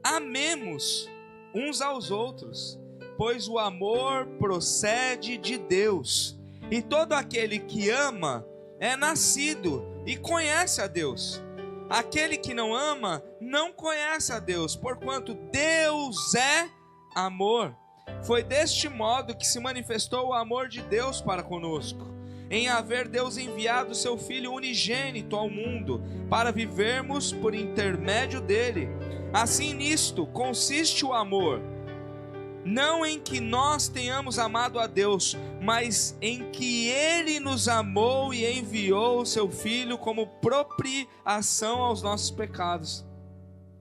amemos uns aos outros, pois o amor procede de Deus, e todo aquele que ama é nascido e conhece a Deus. Aquele que não ama não conhece a Deus, porquanto Deus é amor. Foi deste modo que se manifestou o amor de Deus para conosco, em haver Deus enviado seu Filho unigênito ao mundo, para vivermos por intermédio dele. Assim, nisto consiste o amor, não em que nós tenhamos amado a Deus, mas em que Ele nos amou e enviou o seu Filho como propiação aos nossos pecados.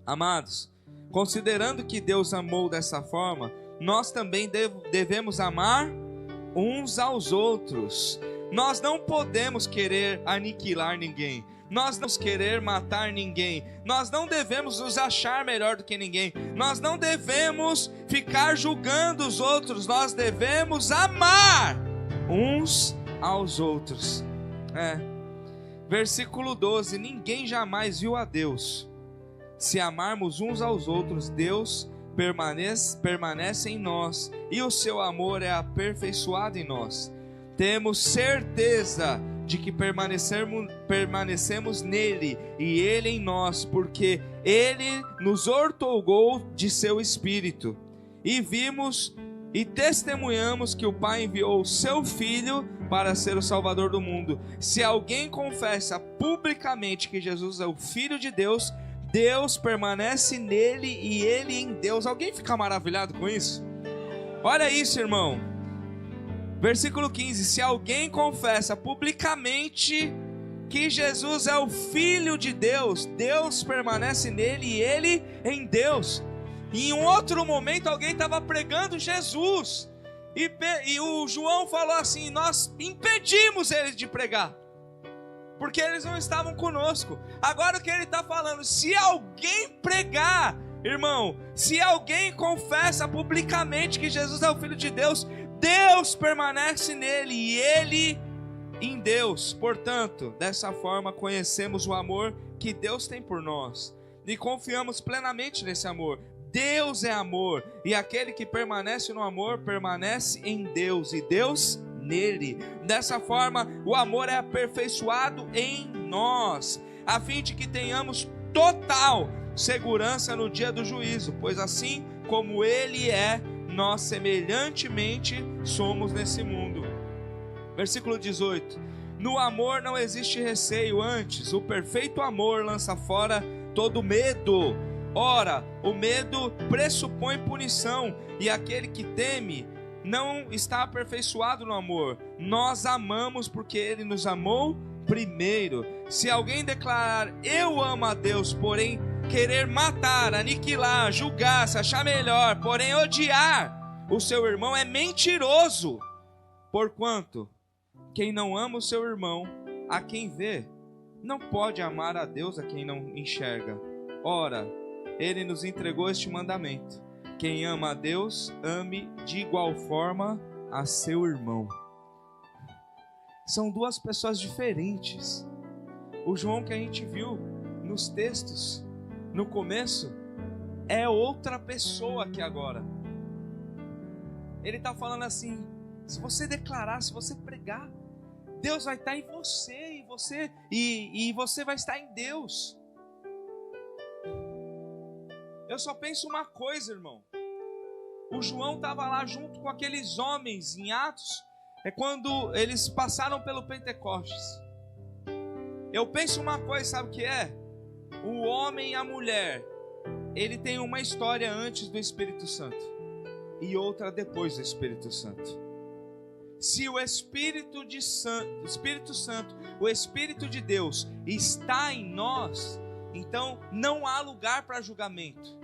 Amados, considerando que Deus amou dessa forma, nós também devemos amar uns aos outros. Nós não podemos querer aniquilar ninguém, nós não querer matar ninguém, nós não devemos nos achar melhor do que ninguém, nós não devemos ficar julgando os outros, nós devemos amar uns aos outros. Versículo 12: Ninguém jamais viu a Deus. Se amarmos uns aos outros, Deus permanece em nós, e o seu amor é aperfeiçoado em nós. Temos certeza de que permanecemos nele e ele em nós, porque ele nos outorgou de seu Espírito. E vimos e testemunhamos que o Pai enviou o seu Filho para ser o Salvador do mundo. Se alguém confessa publicamente que Jesus é o Filho de Deus, Deus permanece nele e ele em Deus. Alguém fica maravilhado com isso? Olha isso, irmão. Versículo 15: Se alguém confessa publicamente que Jesus é o Filho de Deus, Deus permanece nele e ele em Deus. E em um outro momento alguém estava pregando Jesus, e o João falou assim: nós impedimos eles de pregar, porque eles não estavam conosco. Agora o que ele está falando, se alguém pregar, irmão, se alguém confessa publicamente que Jesus é o Filho de Deus, Deus permanece nele e ele em Deus. Portanto, dessa forma conhecemos o amor que Deus tem por nós e confiamos plenamente nesse amor. Deus é amor, e aquele que permanece no amor permanece em Deus e Deus nele. Dessa forma, o amor é aperfeiçoado em nós, a fim de que tenhamos total segurança no dia do juízo, pois assim como ele é, nós semelhantemente somos nesse mundo. Versículo 18: no amor não existe receio, antes o perfeito amor lança fora todo medo. Ora, o medo pressupõe punição, e aquele que teme não está aperfeiçoado no amor. Nós amamos porque ele nos amou primeiro. Se alguém declarar eu amo a Deus, porém querer matar, aniquilar, julgar, se achar melhor, porém odiar o seu irmão, é mentiroso. Porquanto quem não ama o seu irmão, a quem vê, não pode amar a Deus a quem não enxerga. Ora, ele nos entregou este mandamento: quem ama a Deus, ame de igual forma a seu irmão. São duas pessoas diferentes. O João que a gente viu nos textos, no começo, é outra pessoa aqui agora. Ele está falando assim: se você declarar, se você pregar, Deus vai estar em você, e você vai estar em Deus. Eu só penso uma coisa, irmão. O João estava lá junto com aqueles homens em Atos, é quando eles passaram pelo Pentecostes. Eu penso uma coisa, sabe o que é? O homem e a mulher, ele tem uma história antes do Espírito Santo e outra depois do Espírito Santo. Se o Espírito Santo, o Espírito de Deus está em nós, então não há lugar para julgamento,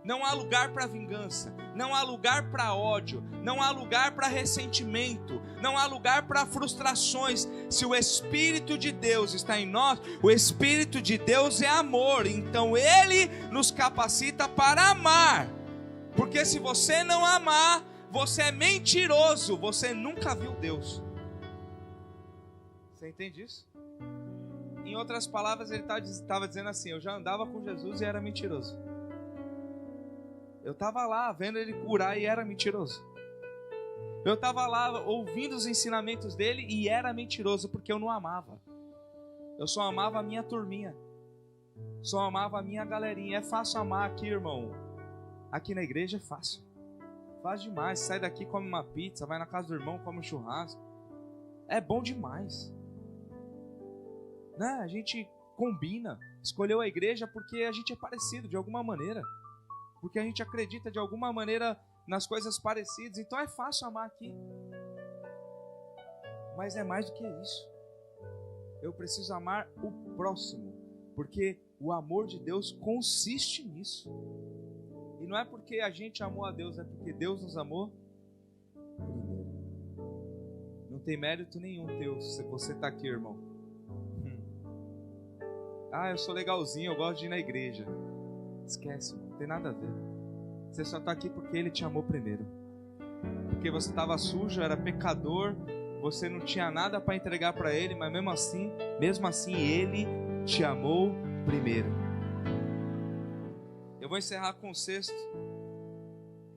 não há lugar para vingança, não há lugar para ódio, não há lugar para ressentimento, não há lugar para frustrações. Se o Espírito de Deus está em nós, o Espírito de Deus é amor, então ele nos capacita para amar, porque se você não amar, você é mentiroso, você nunca viu Deus. Você entende isso? Em outras palavras, ele estava dizendo assim: eu já andava com Jesus e era mentiroso. Eu estava lá vendo ele curar e era mentiroso. Eu estava lá ouvindo os ensinamentos dele e era mentiroso, porque eu não amava. Eu só amava a minha turminha, só amava a minha galerinha. É fácil amar aqui, irmão. Aqui na igreja é fácil. Fácil demais. Sai daqui, come uma pizza, vai na casa do irmão, come um churrasco. É bom demais. Né? A gente combina, escolheu a igreja porque a gente é parecido de alguma maneira, porque a gente acredita de alguma maneira nas coisas parecidas, então é fácil amar aqui. Mas é mais do que isso. Eu preciso amar o próximo, porque o amor de Deus consiste nisso. E não é porque a gente amou a Deus, é porque Deus nos amou primeiro. Não tem mérito nenhum teu se você está aqui, irmão. Ah, eu sou legalzinho, eu gosto de ir na igreja. Esquece, não tem nada a ver. Você só está aqui porque Ele te amou primeiro. Porque você estava sujo, era pecador, você não tinha nada para entregar para Ele, mas mesmo assim Ele te amou primeiro. Eu vou encerrar com o sexto,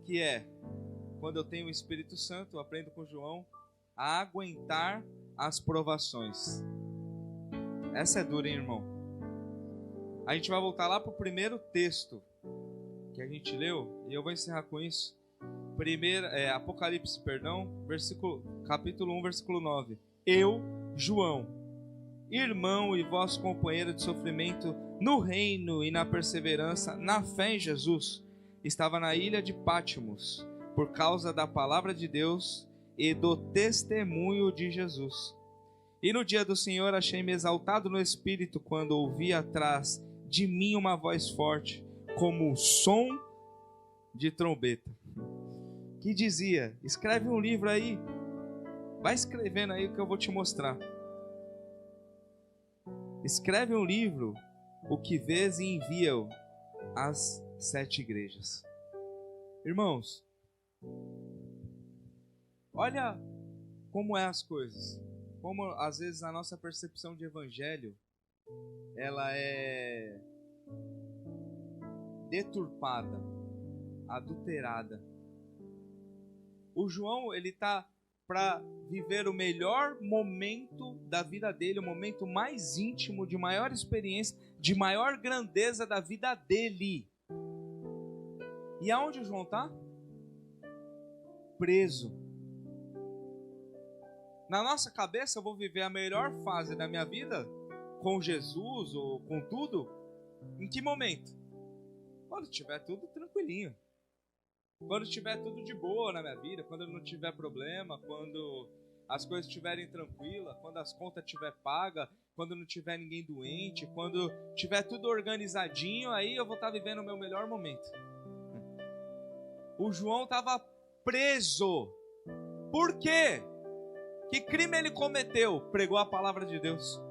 que é: quando eu tenho o Espírito Santo, eu aprendo com João a aguentar as provações. Essa é dura, hein, irmão? A gente vai voltar lá para o primeiro texto que a gente leu, e eu vou encerrar com isso. Apocalipse, capítulo 1, versículo 9. Eu, João, irmão e vosso companheiro de sofrimento no reino e na perseverança, na fé em Jesus, estava na ilha de Pátimos, por causa da palavra de Deus e do testemunho de Jesus. E no dia do Senhor achei-me exaltado no espírito, quando ouvi atrás de mim uma voz forte, como o som de trombeta, que dizia: escreve um livro aí, vai escrevendo aí que eu vou te mostrar. Escreve um livro, o que vês, e envia-o às 7 igrejas. Irmãos, olha como é as coisas. Como às vezes a nossa percepção de evangelho, ela é deturpada, adulterada. O João, ele tá para viver o melhor momento da vida dele, o momento mais íntimo, de maior experiência, de maior grandeza da vida dele. E aonde o João tá? Preso. Na nossa cabeça, eu vou viver a melhor fase da minha vida com Jesus ou com tudo. Em que momento? Quando tiver tudo tranquilinho. Quando tiver tudo de boa na minha vida, quando não tiver problema, quando as coisas estiverem tranquilas, quando as contas estiver pagas, quando não tiver ninguém doente, quando tiver tudo organizadinho, aí eu vou estar vivendo o meu melhor momento. O João estava preso. Por quê? Que crime ele cometeu? Pregou a palavra de Deus.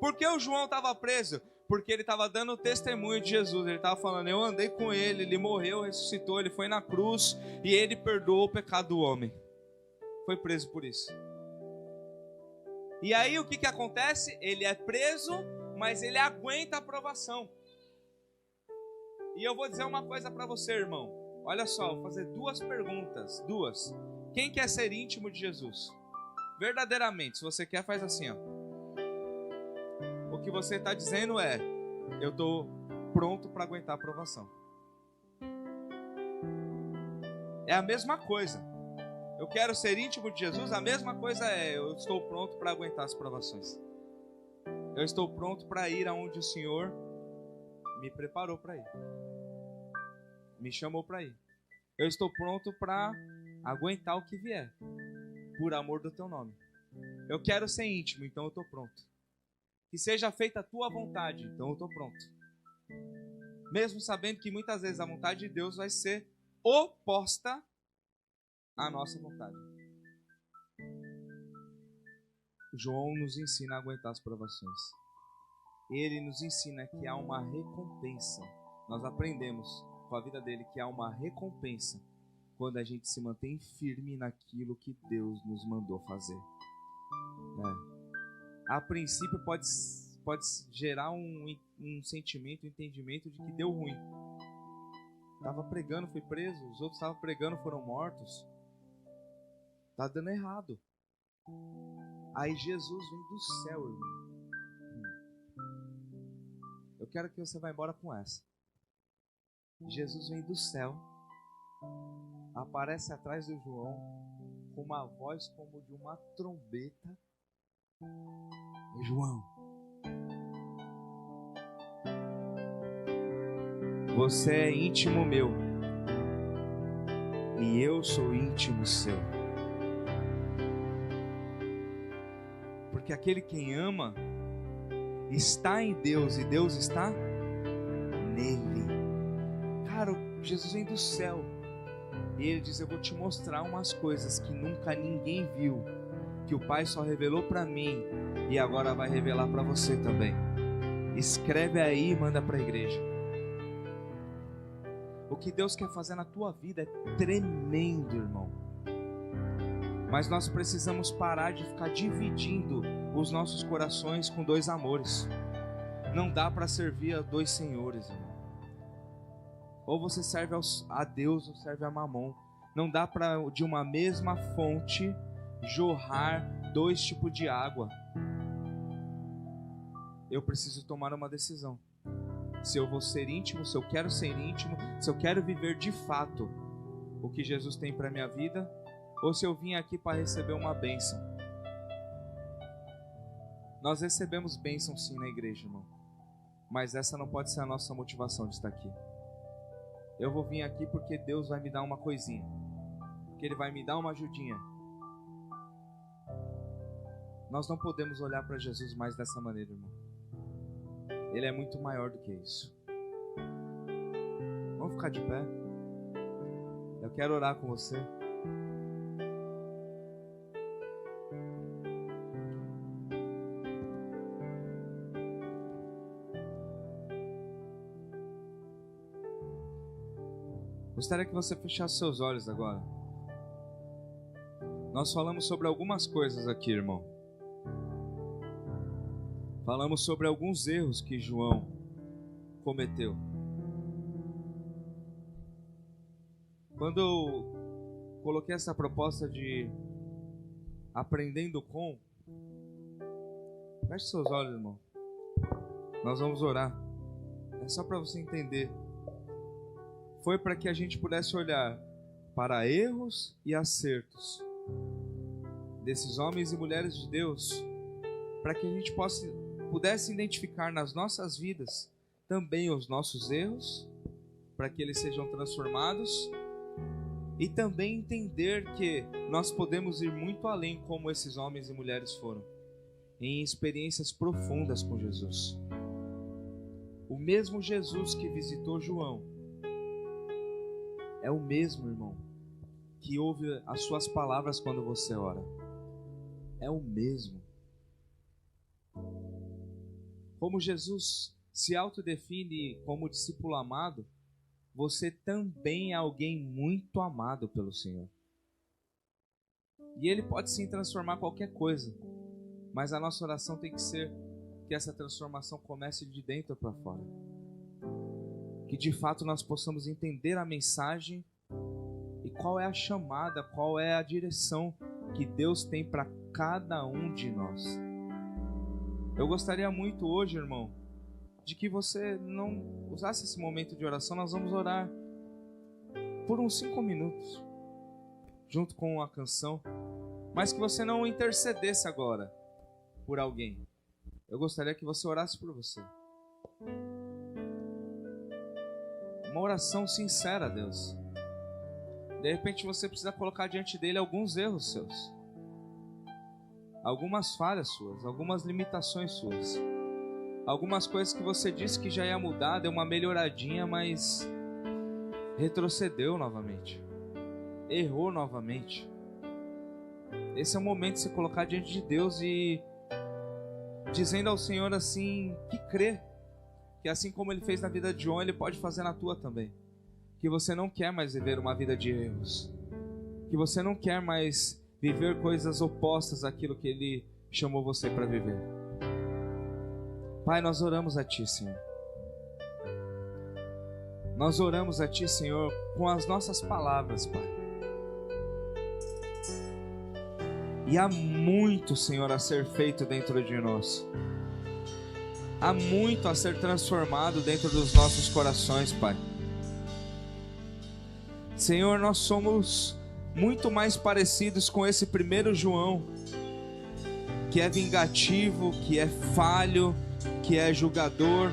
Por que o João estava preso? Porque ele estava dando testemunho de Jesus. Ele estava falando: eu andei com ele, ele morreu, ressuscitou, ele foi na cruz e ele perdoou o pecado do homem. Foi preso por isso. E aí o que acontece? Ele é preso, mas ele aguenta a provação. E eu vou dizer uma coisa para você, irmão. Olha só, vou fazer 2 perguntas. 2. Quem quer ser íntimo de Jesus? Verdadeiramente, se você quer, faz assim, ó. O que você está dizendo é: eu estou pronto para aguentar a provação. É a mesma coisa. Eu quero ser íntimo de Jesus, a mesma coisa é: eu estou pronto para aguentar as provações. Eu estou pronto para ir aonde o Senhor me preparou para ir. Me chamou para ir. Eu estou pronto para aguentar o que vier, por amor do teu nome. Eu quero ser íntimo, então eu estou pronto. Que seja feita a tua vontade, então eu estou pronto. Mesmo sabendo que muitas vezes a vontade de Deus vai ser oposta à nossa vontade. João nos ensina a aguentar as provações. Ele nos ensina que há uma recompensa. Nós aprendemos com a vida dele que há uma recompensa quando a gente se mantém firme naquilo que Deus nos mandou fazer. A princípio pode gerar um sentimento, um entendimento de que deu ruim. Estava pregando, fui preso. Os outros estavam pregando, foram mortos. Está dando errado. Aí Jesus vem do céu, irmão. Eu quero que você vá embora com essa. Jesus vem do céu, aparece atrás do João com uma voz como de uma trombeta. João, você é íntimo meu e eu sou íntimo seu. Porque aquele quem ama está em Deus e Deus está nele. Cara, Jesus vem do céu e ele diz: eu vou te mostrar umas coisas que nunca ninguém viu, que o Pai só revelou para mim e agora vai revelar para você também. Escreve aí e manda para a igreja. O que Deus quer fazer na tua vida é tremendo, irmão. Mas nós precisamos parar de ficar dividindo os nossos corações com 2 amores. Não dá para servir a 2 senhores, irmão. Ou você serve a Deus ou serve a Mamon. Não dá para de uma mesma fonte jorrar 2 tipos de água. Eu preciso tomar uma decisão. Se eu vou ser íntimo, se eu quero ser íntimo, se eu quero viver de fato o que Jesus tem para minha vida, ou se eu vim aqui para receber uma bênção. Nós recebemos bênção sim na igreja, irmão. Mas essa não pode ser a nossa motivação de estar aqui. Eu vou vir aqui porque Deus vai me dar uma coisinha. Porque Ele vai me dar uma ajudinha. Nós não podemos olhar para Jesus mais dessa maneira, irmão. Ele é muito maior do que isso. Vamos ficar de pé? Eu quero orar com você. Gostaria que você fechasse seus olhos agora. Nós falamos sobre algumas coisas aqui, irmão. Falamos sobre alguns erros que João cometeu. Quando eu coloquei essa proposta de aprendendo com, feche seus olhos, irmão. Nós vamos orar. É só para você entender. Foi para que a gente pudesse olhar para erros e acertos desses homens e mulheres de Deus, para que a gente pudesse identificar nas nossas vidas também os nossos erros, para que eles sejam transformados, e também entender que nós podemos ir muito além, como esses homens e mulheres foram, em experiências profundas com Jesus. O mesmo Jesus que visitou João é o mesmo, irmão, que ouve as suas palavras quando você ora. É o mesmo. Como Jesus se autodefine como discípulo amado, você também é alguém muito amado pelo Senhor. E Ele pode sim transformar qualquer coisa, mas a nossa oração tem que ser que essa transformação comece de dentro para fora. Que de fato nós possamos entender a mensagem e qual é a chamada, qual é a direção que Deus tem para cada um de nós. Eu gostaria muito hoje, irmão, de que você não usasse esse momento de oração. Nós vamos orar por uns 5 minutos, junto com a canção, mas que você não intercedesse agora por alguém. Eu gostaria que você orasse por você. Uma oração sincera a Deus. De repente você precisa colocar diante dele alguns erros seus, algumas falhas suas, algumas limitações suas, algumas coisas que você disse que já ia mudar, deu uma melhoradinha, mas retrocedeu novamente, errou novamente. Esse é o momento de se colocar diante de Deus e dizendo ao Senhor assim, que crê que assim como Ele fez na vida de João, Ele pode fazer na tua também. Que você não quer mais viver uma vida de erros, que você não quer mais viver coisas opostas àquilo que Ele chamou você para viver. Pai, nós oramos a Ti, Senhor. Nós oramos a Ti, Senhor, com as nossas palavras, Pai. E há muito, Senhor, a ser feito dentro de nós. Há muito a ser transformado dentro dos nossos corações, Pai. Senhor, nós somos muito mais parecidos com esse primeiro João, que é vingativo, que é falho, que é julgador,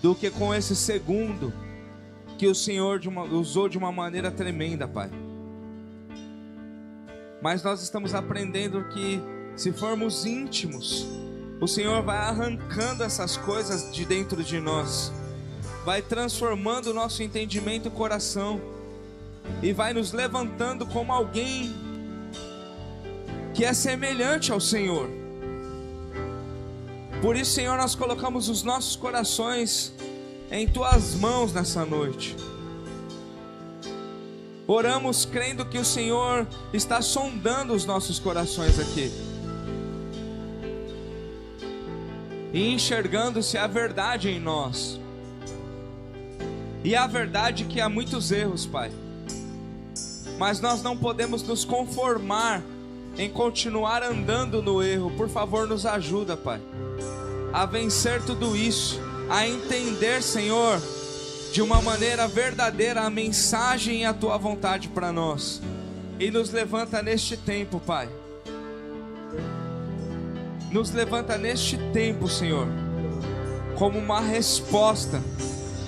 do que com esse segundo, que o Senhor usou de uma maneira tremenda, Pai. Mas nós estamos aprendendo que, se formos íntimos, o Senhor vai arrancando essas coisas de dentro de nós, vai transformando o nosso entendimento e coração, e vai nos levantando como alguém que é semelhante ao Senhor. Por isso, Senhor, nós colocamos os nossos corações em Tuas mãos nessa noite. Oramos crendo que o Senhor está sondando os nossos corações aqui e enxergando se há verdade em nós. E a verdade é que há muitos erros, Pai, mas nós não podemos nos conformar em continuar andando no erro. Por favor, nos ajuda, Pai, a vencer tudo isso, a entender, Senhor, de uma maneira verdadeira a mensagem e a Tua vontade para nós. E nos levanta neste tempo, Pai. Nos levanta neste tempo, Senhor, como uma resposta,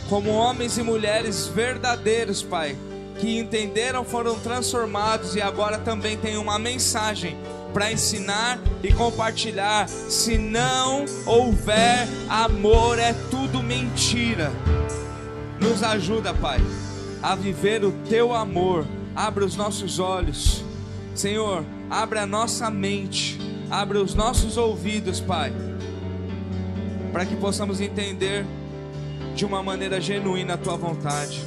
como homens e mulheres verdadeiros, Pai, que entenderam, foram transformados e agora também tem uma mensagem para ensinar e compartilhar. Se não houver amor, é tudo mentira. Nos ajuda, Pai, a viver o Teu amor. Abra os nossos olhos, Senhor, abra a nossa mente, abra os nossos ouvidos, Pai, para que possamos entender de uma maneira genuína a Tua vontade.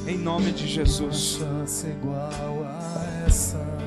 Em nome de Jesus. Uma chance igual a essa